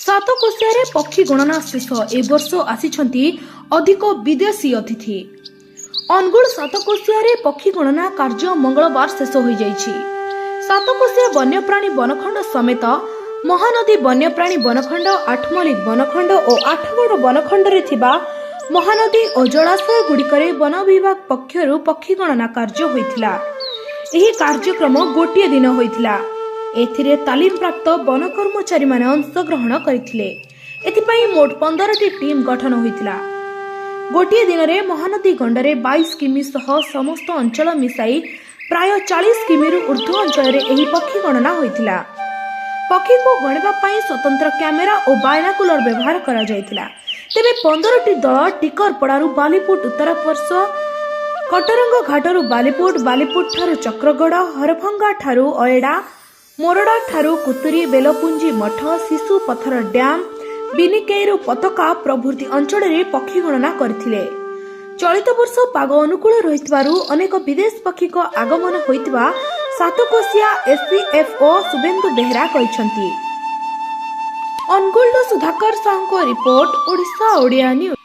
सातकोशिया पक्षी गणना शेष ए वर्ष आसिछंती अधिक विदेशी अतिथि। अनुगुल सातकोशिया पक्षी गणना कार्य मंगलवार शेष हो जाइछि। सातकोशिया वन्यप्राणी वनखंड समेत महानदी वन्यप्राणी वनखंड, आठमल्लिक वनखंड और आठगड़ वनखंड रे थिबा महानदी और जलाशय गुड़िकरे वन विभाग पक्षरु पक्षी गणना कार्य होइथिला। एही कार्यक्रम गोटिए दिन होइथिला। एथिरे तालीम प्राप्त वन कर्मचारी माने अंशग्रहण करथिले। एथिपाई मोट 15टी टीम गठन होइथिला। गोटिए दिन रे महानदी गंडरे 22 किमी सह समस्त अंचल मिसाई प्राय 40 किमी रु ऊर्ध्व अंचल रे एही पक्षी गणना होइथिला। पक्षी को गणिबा पाई स्वतंत्र कैमेरा और बायनाकुलर व्यवहार करा जायतिला। तेबे 15टी दल टिकरपड़ारू बालीपुट उत्तर पार्श्व, कटरंग घाटरू बालीपुट, बालीपुट ठारू चक्रगड़, हरभंगा ठारू अयडा, मोरडा ठारू कुतुरी, बेलपुंजी मठ, शिशु पथर डैम, बिनिकेरू पतका प्रभृति अंचल रे पक्षी गणना करथिले। चलित वर्ष पाग अनुकूल रहितबारु अनेक विदेश पक्षी को आगमन होइतबा सातकोशिया एसपीएफओ शुभेन्दु बेहरा कहिसंती। Angul Sudhakar Sahu report, Odisha Odia news.